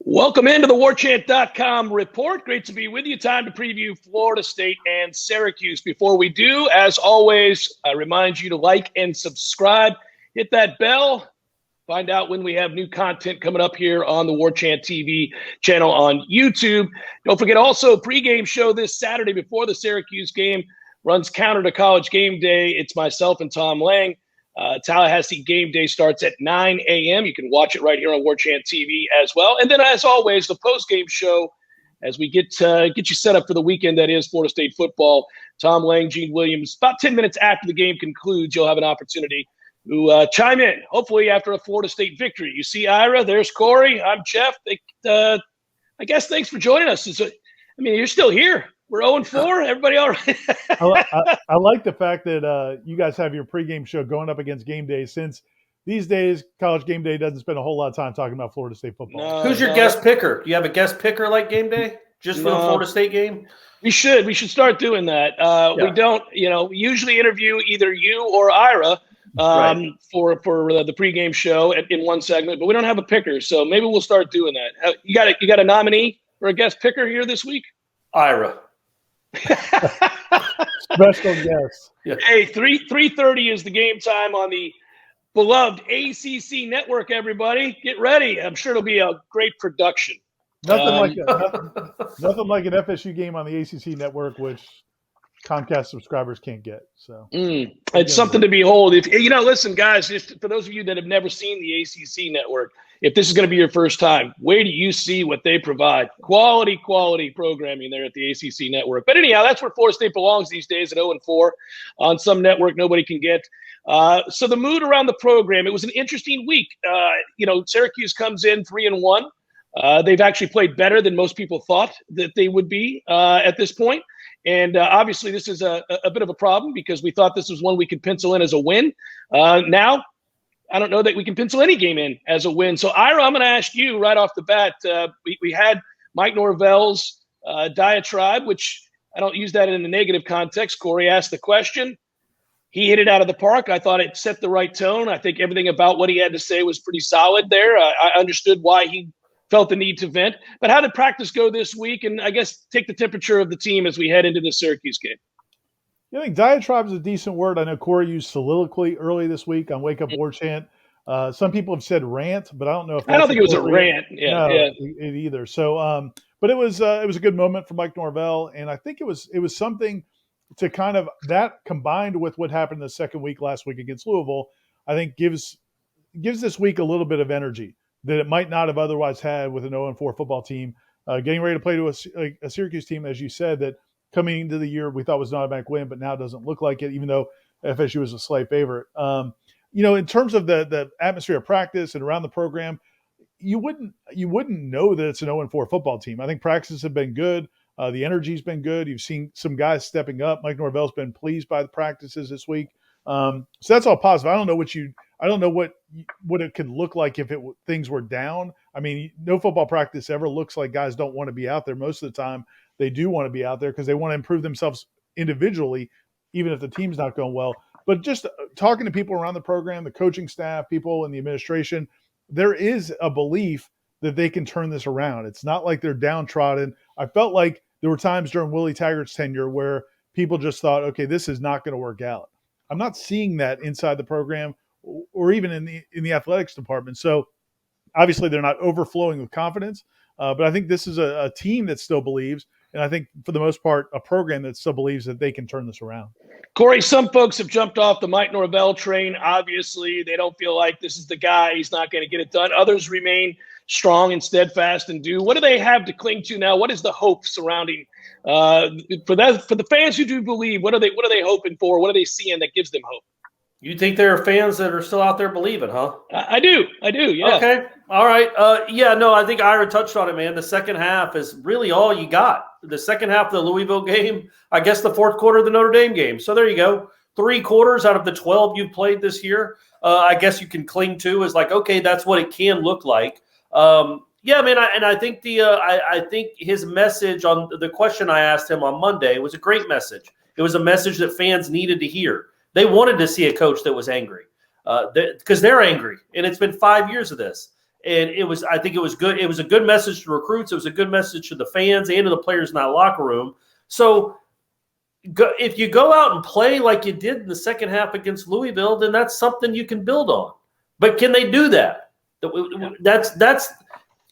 Welcome into the Warchant.com report. Great to be with you. Time to preview Florida State and Syracuse. Before we do, as always, I remind you to like and subscribe. Hit that bell. Find out when we have new content coming up here on the Warchant TV channel on YouTube. Don't forget also pregame show this Saturday before the Syracuse game. Runs counter to College Game Day. It's myself and Tom Lang. Tallahassee Game Day starts at 9 a.m. You can watch it right here on Warchant TV as well. And then, as always, the post-game show as we get you set up for the weekend that is Florida State football. Tom Lang, Gene Williams. About 10 minutes after the game concludes, you'll have an opportunity to chime in, hopefully after a Florida State victory. You see Ira, there's Corey, I'm Jeff. I guess thanks for joining us. You're still here. We're 0-4. Everybody all right? I like the fact that you guys have your pregame show going up against game day, since these days College Game Day doesn't spend a whole lot of time talking about Florida State football. Who's your guest picker? Do you have a guest picker like game day just for the Florida State game? We should start doing that. We don't, we usually interview either you or Ira for the pregame show in one segment, but we don't have a picker, so maybe we'll start doing that. You got a nominee for a guest picker here this week? Ira. Special guest. Yeah. Hey, 3:30 is the game time on the beloved ACC network. Everybody, get ready. I'm sure it'll be a great production. Nothing like an FSU game on the ACC network, which Comcast subscribers can't get. So it's something to behold. Listen, guys, just for those of you that have never seen the ACC network, if this is going to be your first time, where do you see what they provide? Quality programming there at the ACC network. But anyhow, that's where Florida State belongs these days at 0-4 on some network nobody can get. So the mood around the program, it was an interesting week. Syracuse comes in 3-1. They've actually played better than most people thought that they would be at this point. And obviously this is a bit of a problem because we thought this was one we could pencil in as a win. Now, I don't know that we can pencil any game in as a win. So, Ira, I'm going to ask you right off the bat. We had Mike Norvell's diatribe, which I don't use that in a negative context. Corey asked the question. He hit it out of the park. I thought it set the right tone. I think everything about what he had to say was pretty solid there. I understood why he felt the need to vent. But how did practice go this week? And I guess take the temperature of the team as we head into the Syracuse game. I think diatribe is a decent word. I know Corey used soliloquy early this week on Wake Up Warchant. Some people have said rant, but I don't know if I don't think it was a rant. It either. So, but it was a good moment for Mike Norvell, and I think it was something to kind of that combined with what happened the second week last week against Louisville. I think gives this week a little bit of energy that it might not have otherwise had with an 0-4 football team getting ready to play to a Syracuse team, as you said, that coming into the year we thought was an automatic win, but now doesn't look like it, even though FSU was a slight favorite. In terms of the atmosphere of practice and around the program, you wouldn't know that it's an 0-4 football team. I think practices have been good. The energy's been good. You've seen some guys stepping up. Mike Norvell's been pleased by the practices this week. So that's all positive. I don't know what it could look like if things were down. I mean, no football practice ever looks like guys don't want to be out there. Most of the time, they do want to be out there because they want to improve themselves individually, even if the team's not going well. But just talking to people around the program, the coaching staff, people in the administration, there is a belief that they can turn this around. It's not like they're downtrodden. I felt like there were times during Willie Taggart's tenure where people just thought, okay, this is not going to work out. I'm not seeing that inside the program or even in the athletics department. So obviously they're not overflowing with confidence, but I think this is a team that still believes. And I think, for the most part, a program that still believes that they can turn this around. Corey, some folks have jumped off the Mike Norvell train. Obviously, they don't feel like this is the guy. He's not going to get it done. Others remain strong and steadfast and do. What do they have to cling to now? What is the hope surrounding for the fans who do believe? What are they hoping for? What are they seeing that gives them hope? You think there are fans that are still out there believing, huh? I do. Yeah. Okay. All right. I think Ira touched on it, man. The second half is really all you got. The second half of the Louisville game, I guess the fourth quarter of the Notre Dame game. So there you go. 3 quarters out of the 12 you've played this year, I guess you can cling to is like, okay, that's what it can look like. I think I think his message on the question I asked him on Monday was a great message. It was a message that fans needed to hear. They wanted to see a coach that was angry because they're angry, and it's been 5 years of this. And I think it was good. It was a good message to recruits. It was a good message to the fans and to the players in that locker room. So if you go out and play like you did in the second half against Louisville, then that's something you can build on. But can they do that?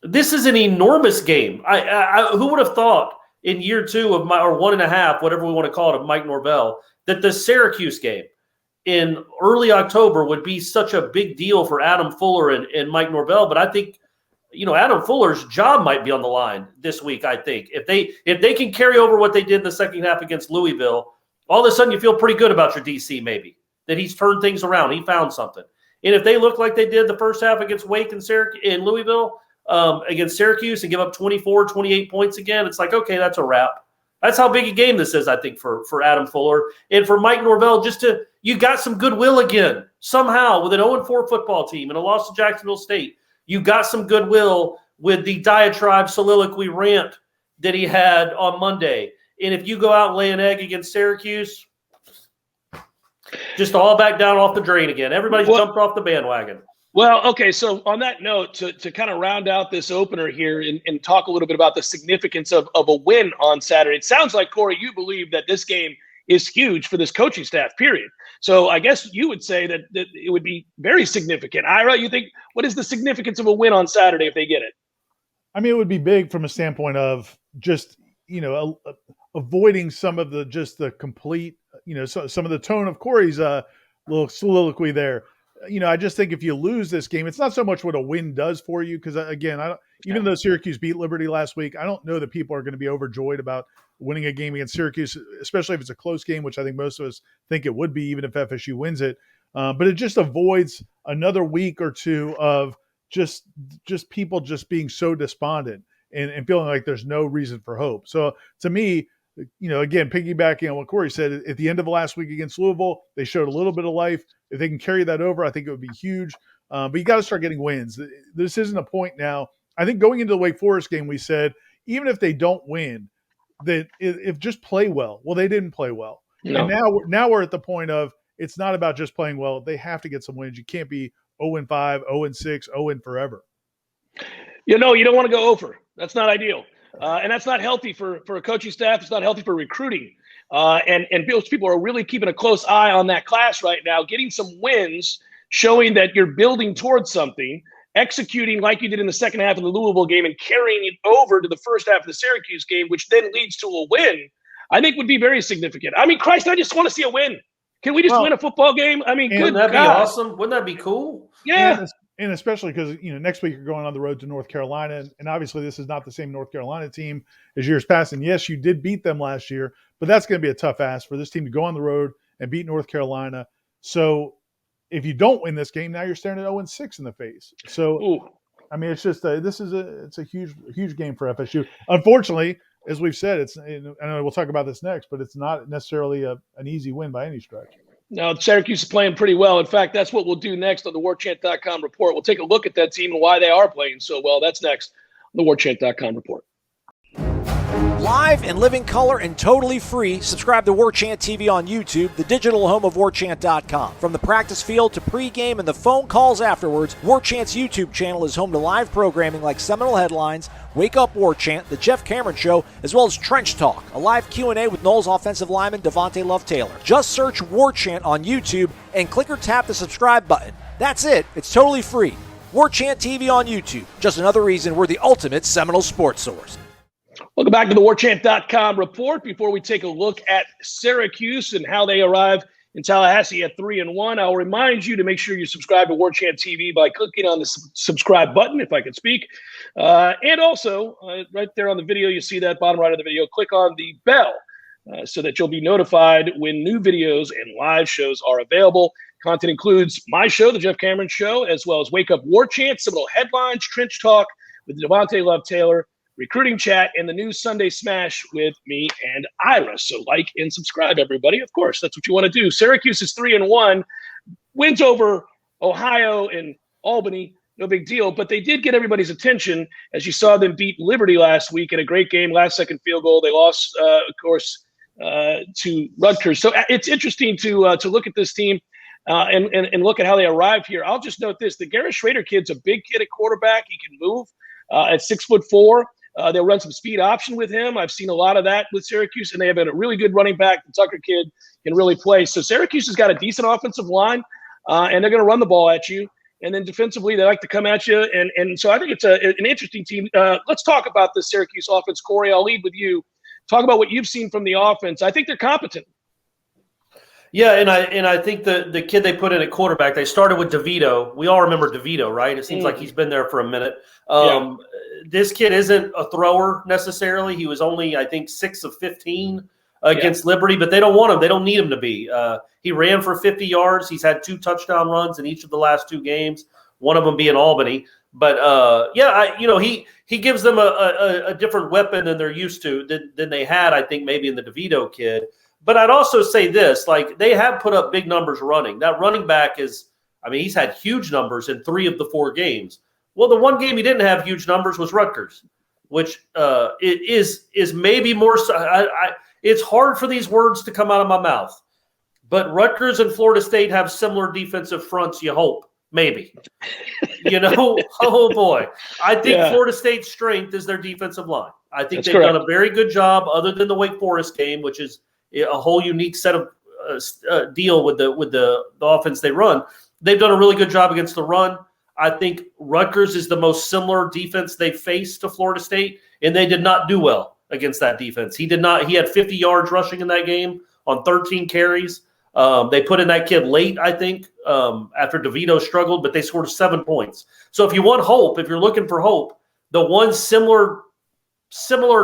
This is an enormous game. Who would have thought in year 2 of or 1.5, whatever we want to call it, of Mike Norvell, that the Syracuse game in early October would be such a big deal for Adam Fuller and Mike Norvell. But I think, Adam Fuller's job might be on the line this week. I think if they can carry over what they did in the second half against Louisville, all of a sudden you feel pretty good about your DC, maybe that he's turned things around. He found something. And if they look like they did the first half against Wake and in Louisville, against Syracuse, and give up 24, 28 points again, it's like, okay, that's a wrap. That's how big a game this is, I think, for Adam Fuller. And for Mike Norvell, you got some goodwill again. Somehow, with an 0-4 football team and a loss to Jacksonville State, you got some goodwill with the diatribe soliloquy rant that he had on Monday. And if you go out and lay an egg against Syracuse, just all back down off the drain again. Everybody's jumped off the bandwagon. Well, okay, so on that note, to kind of round out this opener here and talk a little bit about the significance of a win on Saturday, it sounds like, Corey, you believe that this game is huge for this coaching staff, period. So I guess you would say that it would be very significant. Ira, you think, what is the significance of a win on Saturday if they get it? I mean, it would be big from a standpoint of just, avoiding some of the complete, some of the tone of Corey's little soliloquy there. I just think if you lose this game, it's not so much what a win does for you. Because again, even though Syracuse beat Liberty last week, I don't know that people are going to be overjoyed about winning a game against Syracuse, especially if it's a close game, which I think most of us think it would be, even if FSU wins it. But it just avoids another week or two of just people just being so despondent and feeling like there's no reason for hope. So to me, again, piggybacking on what Corey said, at the end of the last week against Louisville, they showed a little bit of life. If they can carry that over, I think it would be huge. But you got to start getting wins. This isn't a point now. I think going into the Wake Forest game, we said, even if they don't win, that if just play well. Well, they didn't play well. No. And now we're at the point of it's not about just playing well. They have to get some wins. You can't be 0-5, 0-6, 0 forever. You don't want to go over. That's not ideal. And that's not healthy for a coaching staff. It's not healthy for recruiting. And those people are really keeping a close eye on that class right now, getting some wins, showing that you're building towards something, executing like you did in the second half of the Louisville game and carrying it over to the first half of the Syracuse game, which then leads to a win, I think would be very significant. I mean, Christ, I just want to see a win. Can we just win a football game? I mean, wouldn't that be awesome? Wouldn't that be cool? Yeah. And especially because, next week you're going on the road to North Carolina. And obviously this is not the same North Carolina team as years past. And yes, you did beat them last year, but that's going to be a tough ask for this team to go on the road and beat North Carolina. So if you don't win this game, now you're staring at 0-6 in the face. So, I mean, it's just it's a huge game for FSU. Unfortunately, as we've said, I know we'll talk about this next, but it's not necessarily an easy win by any stretch. No, Syracuse is playing pretty well. In fact, that's what we'll do next on the Warchant.com report. We'll take a look at that team and why they are playing so well. That's next on the Warchant.com report. Live and living color and totally free. Subscribe to Warchant TV on YouTube, the digital home of Warchant.com. From the practice field to pregame and the phone calls afterwards, Warchant's YouTube channel is home to live programming like Seminole Headlines, Wake Up Warchant, The Jeff Cameron Show, as well as Trench Talk, a live Q&A with Noles offensive lineman Devontae Love-Taylor. Just search Warchant on YouTube and click or tap the subscribe button. That's it. It's totally free. Warchant TV on YouTube. Just another reason we're the ultimate Seminole sports source. Welcome back to the Warchant.com report. Before we take a look at Syracuse and how they arrive in Tallahassee at 3-1, I'll remind you to make sure you subscribe to Warchant TV by clicking on the subscribe button, if I could speak. And also, right there on the video, you see that bottom right of the video, click on the bell so that you'll be notified when new videos and live shows are available. Content includes my show, The Jeff Cameron Show, as well as Wake Up Warchant, Seminole Headlines, Trench Talk with Devontae Love-Taylor, Recruiting Chat, and the new Sunday Smash with me and Ira. So like and subscribe, everybody. Of course, that's what you want to do. Syracuse is 3-1, wins over Ohio and Albany. No big deal, but they did get everybody's attention as you saw them beat Liberty last week in a great game, last-second field goal. They lost, of course, to Rutgers. So it's interesting to look at this team. and look at how they arrived here. I'll just note this: the Garrett Schrader kid's a big kid at quarterback. He can move at 6'4". They'll run some speed option with him. I've seen a lot of that with Syracuse, and they have a really good running back. The Tucker kid can really play. So Syracuse has got a decent offensive line, and they're going to run the ball at you. And then defensively, they like to come at you. And so I think it's an interesting team. Let's talk about the Syracuse offense. Corey, I'll lead with you. Talk about what you've seen from the offense. I think they're competent. Yeah, and I think the kid they put in at quarterback, they started with DeVito. We all remember DeVito, right? It seems like he's been there for a minute. This kid isn't a thrower necessarily. He was only, I think, 6 of 15 against Liberty, but they don't want him. They don't need him to be. He ran for 50 yards. He's had 2 touchdown runs in each of the last 2 games, one of them being Albany. But, he gives them a different weapon than they're used to, than they had, I think, maybe in the DeVito kid. But I'd also say this, like, they have put up big numbers running. That running back he's had huge numbers in 3 of the 4 games. Well, the one game he didn't have huge numbers was Rutgers, which is maybe more so. It's hard for these words to come out of my mouth. But Rutgers and Florida State have similar defensive fronts, you hope. Maybe. Oh, boy. I think Florida State's strength is their defensive line. I think they've done a very good job, other than the Wake Forest game, which is a whole unique set of deal with the offense they run. They've done a really good job against the run. I think Rutgers is the most similar defense they faced to Florida State, and they did not do well against that defense. He had 50 yards rushing in that game on 13 carries. They put in that kid late, I think, after DeVito struggled, but they scored 7 points. So if you want hope, if you're looking for hope, the one similar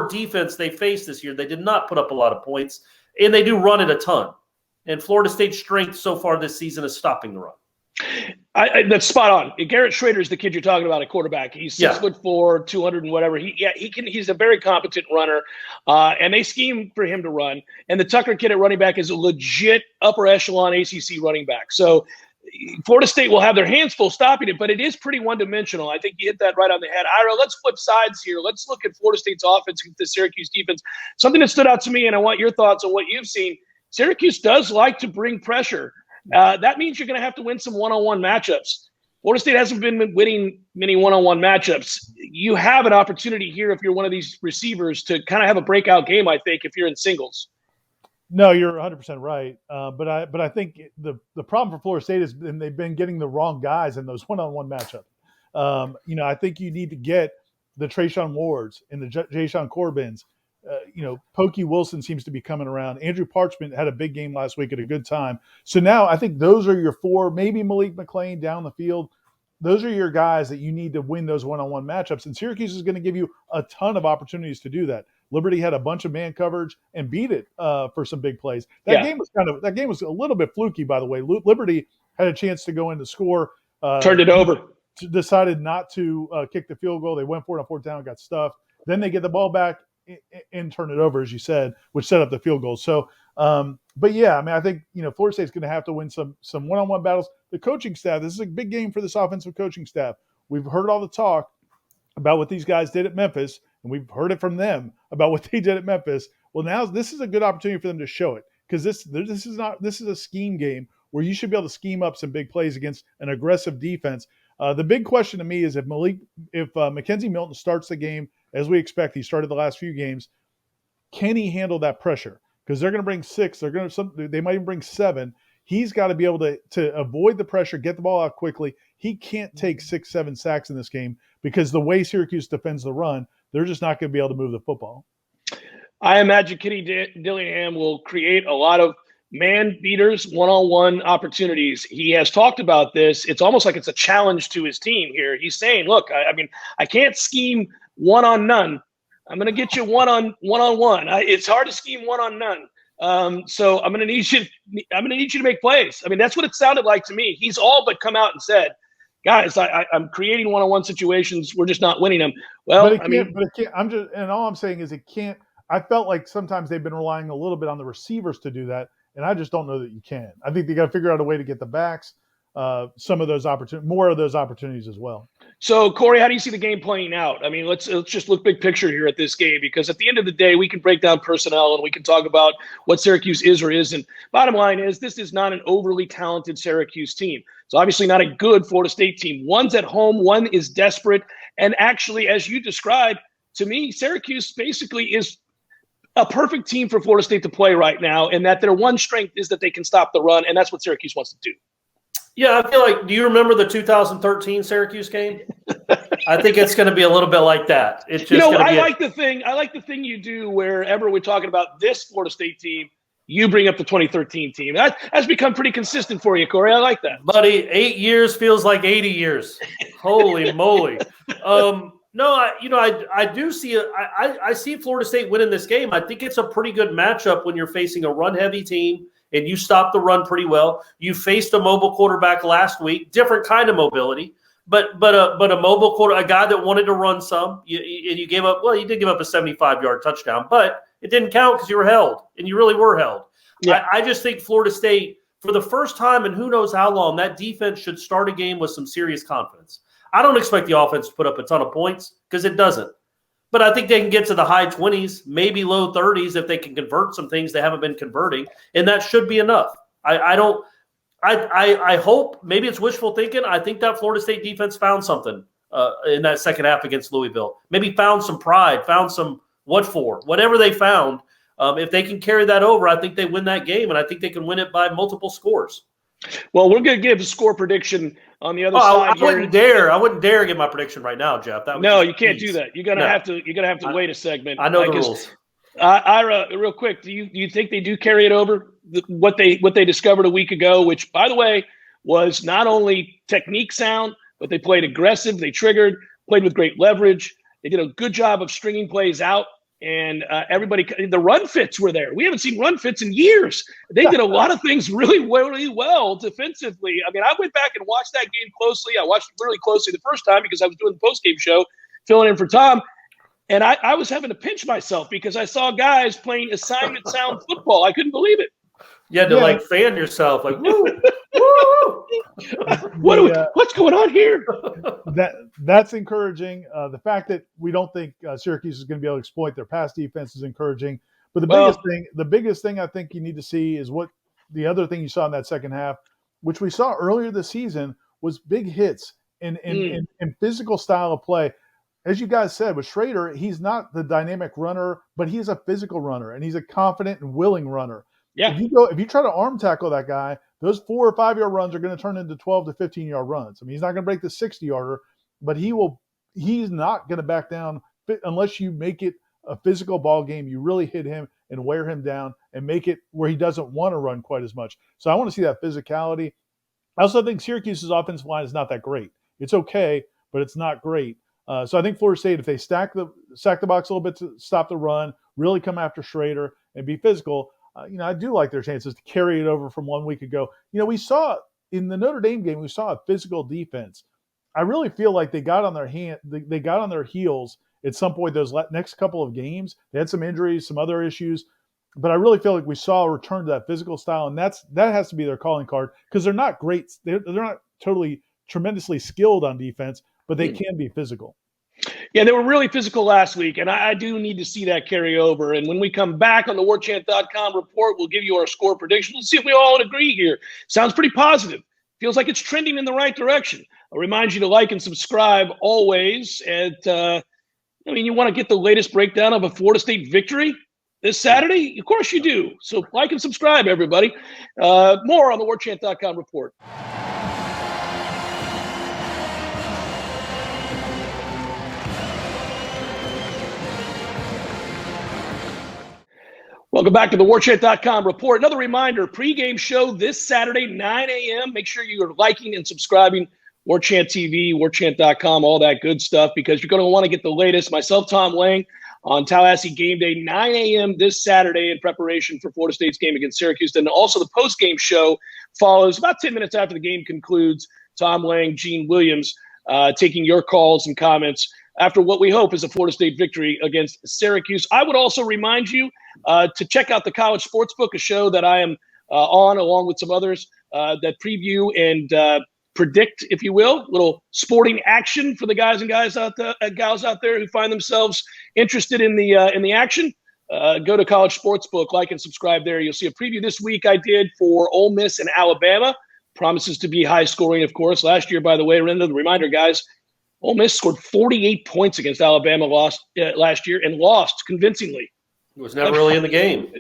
defense they faced this year, they did not put up a lot of points, and they do run it a ton. And Florida State's strength so far this season is stopping the run. That's spot on. Garrett Schrader is the kid you're talking about at quarterback. He's 6'4", 200 and whatever. He's a very competent runner, and they scheme for him to run. And the Tucker kid at running back is a legit upper echelon ACC running back. So Florida State will have their hands full stopping it, but it is pretty one-dimensional. I think you hit that right on the head. Ira, let's flip sides here. Let's look at Florida State's offense against the Syracuse defense. Something that stood out to me, and I want your thoughts on what you've seen. Syracuse does like to bring pressure. That means you're going to have to win some one-on-one matchups. Florida State hasn't been winning many one-on-one matchups. You have an opportunity here if you're one of these receivers to kind of have a breakout game, I think, if you're in singles. No, you're 100% right. But I think the problem for Florida State is they've been getting the wrong guys in those one-on-one matchups. I think you need to get the Trayshawn Wards and the Jayshawn Corbins. Pokey Wilson seems to be coming around. Andrew Parchment had a big game last week at a good time. So now I think those are your 4, maybe Malik McClain down the field. Those are your guys that you need to win those one-on-one matchups. And Syracuse is going to give you a ton of opportunities to do that. Liberty had a bunch of man coverage and beat it for some big plays. That game was a little bit fluky, by the way. Liberty had a chance to go in to score. Turned it over. Decided not to kick the field goal. They went for it on 4th down, got stuffed. Then they get the ball back and turn it over, as you said, which set up the field goal. So, I think, Florida State's going to have to win some one-on-one battles. The coaching staff, this is a big game for this offensive coaching staff. We've heard all the talk about what these guys did at Memphis, and we've heard it from them about what they did at Memphis. Well, now this is a good opportunity for them to show it, because this is a scheme game where you should be able to scheme up some big plays against an aggressive defense. The big question to me is if Mackenzie Milton starts the game as we expect, he started the last few games, can he handle that pressure? Because they're going to bring 6, they might even bring 7. He's got to be able to avoid the pressure, get the ball out quickly. He can't take 6, 7 sacks in this game because the way Syracuse defends the run, they're just not going to be able to move the football. I imagine Kenny Dillingham will create a lot of man beaters, one-on-one opportunities. He has talked about this. It's almost like it's a challenge to his team here. He's saying, look, I can't scheme one-on-none. I'm going to get you one-on-one. It's hard to scheme one-on-none. So I'm going to need you to make plays. That's what it sounded like to me. He's all but come out and said, guys, I'm creating one-on-one situations. We're just not winning them. Well, but it can't. All I'm saying is it can't. I felt like sometimes they've been relying a little bit on the receivers to do that, and I just don't know that you can. I think they got to figure out a way to get the backs more of those opportunities as well. So, Corey, how do you see the game playing out? I mean, let's just look big picture here at this game, because at the end of the day, we can break down personnel and we can talk about what Syracuse is or isn't. Bottom line is, this is not an overly talented Syracuse team. It's obviously not a good Florida State team. One's at home, one is desperate. And actually, as you described, to me, Syracuse basically is a perfect team for Florida State to play right now, and that their one strength is that they can stop the run, and that's what Syracuse wants to do. Yeah, I feel like, do you remember the 2013 Syracuse game? I think it's going to be a little bit like that. It's just I like the thing you do wherever we're talking about this Florida State team, you bring up the 2013 team. That's become pretty consistent for you, Corey. I like that. Buddy, 8 years feels like 80 years. Holy moly. No, I do see I see Florida State winning this game. I think it's a pretty good matchup when you're facing a run-heavy team and you stop the run pretty well. You faced a mobile quarterback last week, different kind of mobility, but a mobile quarter, a guy that wanted to run some, and you gave up. Well, you did give up a 75-yard touchdown, but it didn't count because you were held, and you really were held. Yeah. I just think Florida State, for the first time in who knows how long, that defense should start a game with some serious confidence. I don't expect the offense to put up a ton of points because it doesn't. But I think they can get to the high 20s, maybe low 30s if they can convert some things they haven't been converting, and that should be enough. I hope, maybe it's wishful thinking, I think that Florida State defense found something in that second half against Louisville. Maybe found some pride, found some whatever they found. If they can carry that over, I think they win that game, and I think they can win it by multiple scores. Well, we're going to give a score prediction on the other side. I wouldn't dare give my prediction right now, Jeff. No, you can't do that. You're gonna have to wait a segment. I know the rules. Ira, real quick, do you think they do carry it over? What they discovered a week ago, which, by the way, was not only technique sound, but they played aggressive. They triggered, played with great leverage. They did a good job of stringing plays out. And everybody, the run fits were there. We haven't seen run fits in years. They did a lot of things really well defensively. I mean, I went back and watched that game closely. I watched it really closely the first time because I was doing the post-game show, filling in for Tom. And I was having to pinch myself because I saw guys playing assignment sound football. I couldn't believe it. You had to fan yourself, like, woo, woo. What's going on here? That's encouraging. The fact that we don't think Syracuse is going to be able to exploit their pass defense is encouraging. But the biggest thing I think you need to see is what the other thing you saw in that second half, which we saw earlier this season, was big hits and physical style of play. As you guys said, with Schrader, he's not the dynamic runner, but he's a physical runner, and he's a confident and willing runner. Yeah. If you try to arm tackle that guy, those 4 or 5 yard runs are going to turn into 12 to 15 yard runs. I mean, he's not going to break the 60 yarder, but he's not going to back down unless you make it a physical ball game. You really hit him and wear him down and make it where he doesn't want to run quite as much. So I want to see that physicality. I also think Syracuse's offensive line is not that great. It's okay, but it's not great. So I think Florida State, if they stack the box a little bit to stop the run, really come after Schrader and be physical, I do like their chances to carry it over from 1 week ago. We saw in the Notre Dame game, we saw a physical defense. I really feel like they got on their heels at some point those next couple of games. They had some injuries, some other issues, but I really feel like we saw a return to that physical style, and that has to be their calling card because they're not great. They're not totally tremendously skilled on defense, but they can be physical. Yeah, they were really physical last week, and I do need to see that carry over. And when we come back on the Warchant.com report, we'll give you our score prediction. Let's see if we all agree here. Sounds pretty positive. Feels like it's trending in the right direction. I'll remind you to like and subscribe always. And, you want to get the latest breakdown of a Florida State victory this Saturday? Of course you do. So like and subscribe, everybody. More on the Warchant.com report. Welcome back to the Warchant.com report. Another reminder, pregame show this Saturday, 9 a.m. Make sure you are liking and subscribing Warchant TV, Warchant.com, all that good stuff, because you're going to want to get the latest. Myself, Tom Lang, on Tallahassee Game Day, 9 a.m. this Saturday in preparation for Florida State's game against Syracuse. Then also the postgame show follows about 10 minutes after the game concludes. Tom Lang, Gene Williams, taking your calls and comments after what we hope is a Florida State victory against Syracuse. I would also remind you to check out the College Sportsbook, a show that I am on along with some others that preview and predict, if you will, little sporting action for the guys and gals out there who find themselves interested in the action. Go to College Sportsbook, like and subscribe there. You'll see a preview this week I did for Ole Miss and Alabama. Promises to be high scoring, of course. Last year, by the way, reminder, guys, Ole Miss scored 48 points against Alabama last year and lost convincingly. It was never really in the game.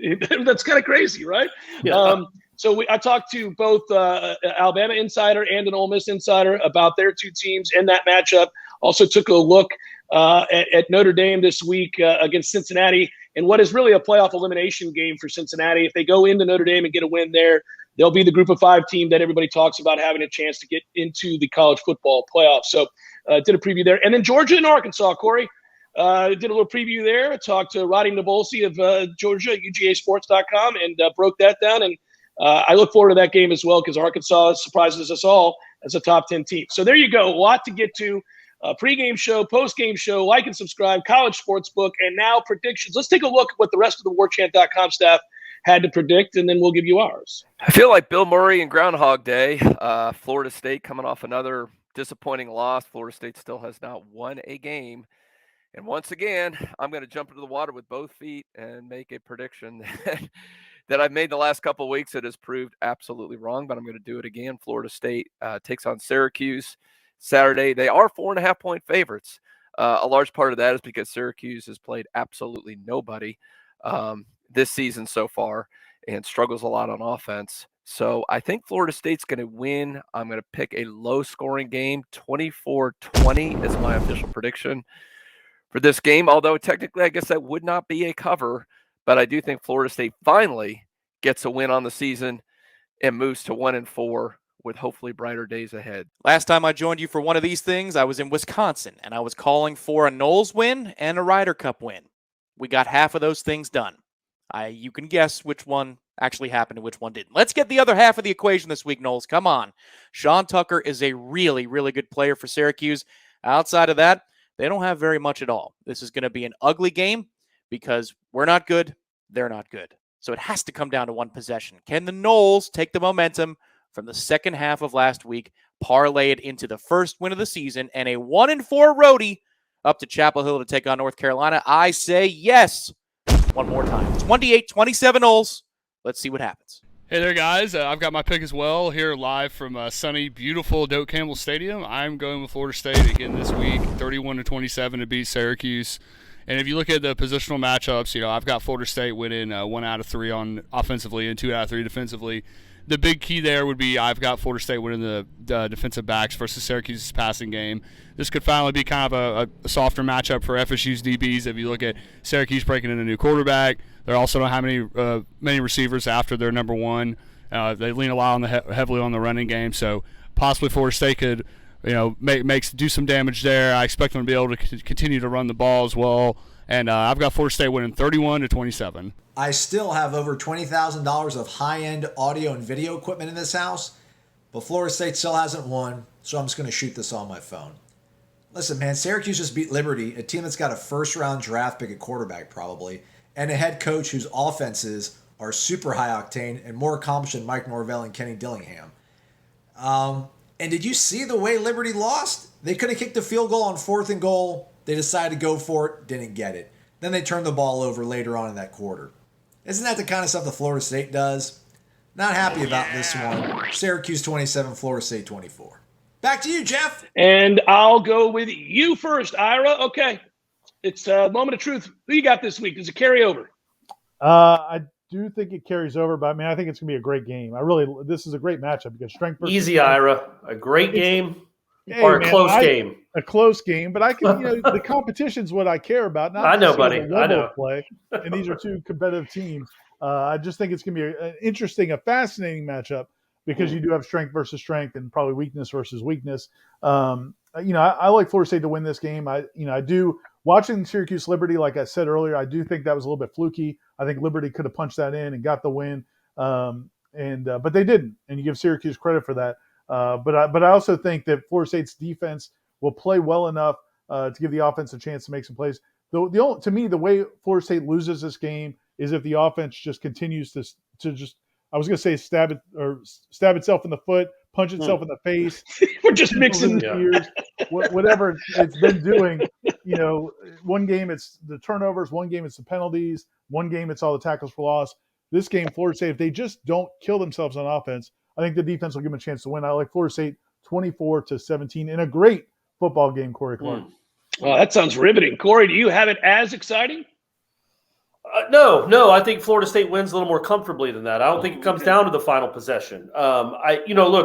That's kind of crazy, right? Yeah. So I talked to both Alabama insider and an Ole Miss insider about their two teams and that matchup. Also took a look at Notre Dame this week against Cincinnati and what is really a playoff elimination game for Cincinnati. If they go into Notre Dame and get a win there, they'll be the group of 5 team that everybody talks about having a chance to get into the college football playoff. So did a preview there. And then Georgia and Arkansas, Corey. Did a little preview there. I talked to Roddy Nabolsi of Georgia, UGAsports.com, and broke that down. And I look forward to that game as well because Arkansas surprises us all as a top 10 team. So there you go. A lot to get to. Pre-game show, post-game show, like and subscribe, College Sportsbook, and now predictions. Let's take a look at what the rest of the Warchant.com staff had to predict, and then we'll give you ours. I feel like Bill Murray and Groundhog Day. Florida State coming off another disappointing loss. Florida State still has not won a game. And once again, I'm going to jump into the water with both feet and make a prediction that I've made the last couple of weeks that has proved absolutely wrong, but I'm going to do it again. Florida State takes on Syracuse Saturday. They are 4.5-point favorites. A large part of that is because Syracuse has played absolutely nobody this season so far and struggles a lot on offense. So I think Florida State's going to win. I'm going to pick a low-scoring game. 24-20 is my official prediction for this game, although technically I guess that would not be a cover, but I do think Florida State finally gets a win on the season and moves to 1-4 with hopefully brighter days ahead. Last time I joined you for one of these things, I was in Wisconsin, and I was calling for a Noles win and a Ryder Cup win. We got half of those things done. You can guess which one actually happened and which one didn't. Let's get the other half of the equation this week, Noles. Come on. Sean Tucker is a really, really good player for Syracuse. Outside of that, they don't have very much at all. This is going to be an ugly game because we're not good, they're not good. So it has to come down to one possession. Can the Noles take the momentum from the second half of last week, parlay it into the first win of the season, and a 1-4 roadie up to Chapel Hill to take on North Carolina? I say yes. One more time. 28-27 Noles. Let's see what happens. Hey there, guys. I've got my pick as well here live from sunny, beautiful Doak Campbell Stadium. I'm going with Florida State again this week, 31-27 to beat Syracuse. And if you look at the positional matchups, I've got Florida State winning 1 out of 3 on offensively and 2 out of 3 defensively. The big key there would be I've got Florida State winning the defensive backs versus Syracuse's passing game. This could finally be kind of a softer matchup for FSU's DBs. If you look at Syracuse breaking in a new quarterback, they also don't have many receivers after their number one. They lean a lot heavily on the running game, so possibly Florida State could do some damage there. I expect them to be able to continue to run the ball as well. And I've got Florida State winning 31-27. I still have over $20,000 of high-end audio and video equipment in this house, but Florida State still hasn't won, so I'm just going to shoot this on my phone. Listen, man, Syracuse just beat Liberty, a team that's got a first-round draft pick at quarterback probably, and a head coach whose offenses are super high-octane and more accomplished than Mike Norvell and Kenny Dillingham. And did you see the way Liberty lost? They could have kicked a field goal on 4th and goal. They decided to go for it, didn't get it. Then they turned the ball over later on in that quarter. Isn't that the kind of stuff that Florida State does? Not happy about this one. Syracuse 27, Florida State 24. Back to you, Jeff. And I'll go with you first, Ira. Okay. It's a moment of truth. Who you got this week? Does it carry over? I do think it carries over, but I think it's going to be a great game. This is a great matchup because strength versus easy, strength. Ira. A great game Or a close game. A close game, but I can, the competition's what I care about. Not I know, buddy. I know. Play, and these are two competitive temes. I just think it's going to be an interesting, a fascinating matchup because you do have strength versus strength and probably weakness versus weakness. I like Florida State to win this game. I do. Watching Syracuse Liberty, like I said earlier, I do think that was a little bit fluky. I think Liberty could have punched that in and got the win, but they didn't, and you give Syracuse credit for that. But I also think that Florida State's defense will play well enough to give the offense a chance to make some plays. To me, the way Florida State loses this game is if the offense just continues to just, I was going to say stab itself in the foot, punch itself in the face. We're just mixing ears, whatever it's been doing. One game it's the turnovers, one game it's the penalties, one game it's all the tackles for loss. This game, Florida State, if they just don't kill themselves on offense, I think the defense will give them a chance to win. I like Florida State 24-17 in a great football game, Corey Clark. Oh, that sounds riveting. Corey, do you have it as exciting? No. I think Florida State wins a little more comfortably than that. I don't think it comes down to the final possession. It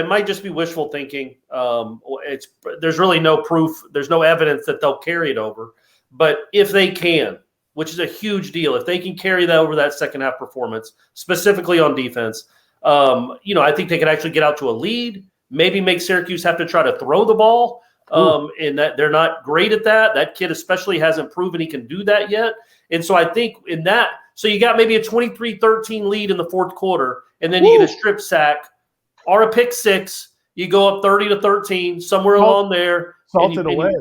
might just be wishful thinking. There's really no proof. There's no evidence that they'll carry it over. But if they can, which is a huge deal, if they can carry that over that second half performance, specifically on defense, I think they could actually get out to a lead, maybe make Syracuse have to try to throw the ball. And that they're not great at that. That kid especially hasn't proven he can do that yet. And so I think so you got maybe a 23-13 lead in the fourth quarter, and then you get a strip sack or a pick six. You go up 30-13, somewhere along there. Salted away.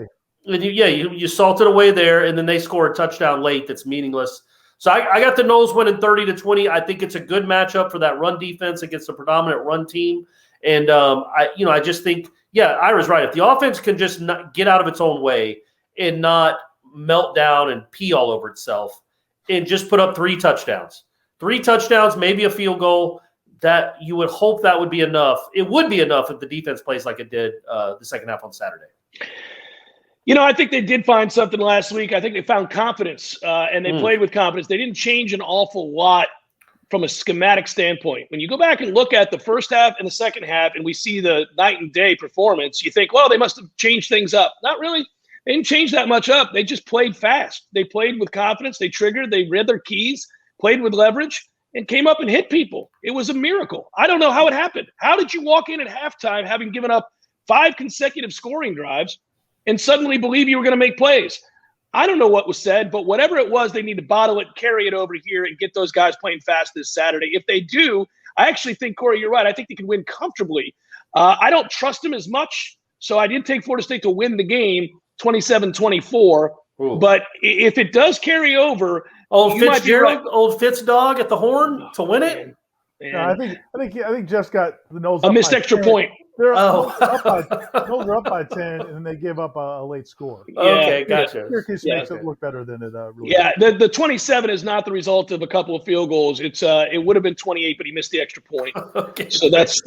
You salt it away there, and then they score a touchdown late that's meaningless. So I got the Noles winning 30-20. I think it's a good matchup for that run defense against a predominant run team. And I just think, Ira's right. If the offense can just not get out of its own way and not melt down and pee all over itself and just put up 3 touchdowns, maybe a field goal, that you would hope that would be enough. It would be enough if the defense plays like it did the second half on Saturday. I think they did find something last week. I think they found confidence, and they played with confidence. They didn't change an awful lot from a schematic standpoint. When you go back and look at the first half and the second half and we see the night and day performance, you think, well, they must have changed things up. Not really. They didn't change that much up. They just played fast. They played with confidence. They triggered. They read their keys, played with leverage, and came up and hit people. It was a miracle. I don't know how it happened. How did you walk in at halftime having given up 5 consecutive scoring drives and suddenly believe you were going to make plays? I don't know what was said, but whatever it was, they need to bottle it, carry it over here, and get those guys playing fast this Saturday. If they do, I actually think, Corey, you're right. I think they can win comfortably. I don't trust them as much, so I did take Florida State to win the game 27-24. But if it does carry over, old Fitzgerald, old Fitz dog at the horn to win it. No, I think Jeff's got the Noles. A missed extra point. Noles are up by 10, and then they give up a late score. Okay, gotcha. Syracuse makes it look better than it really is. The 27 is not the result of a couple of field goals. It would have been 28, but he missed the extra point. Okay. So that's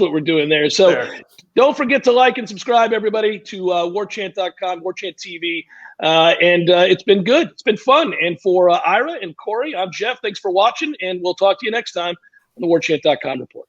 what we're doing there. So don't forget to like and subscribe, everybody, to Warchant.com, Warchant TV. And it's been good. It's been fun. And for Ira and Corey, I'm Jeff. Thanks for watching, and we'll talk to you next time on the Warchant.com report.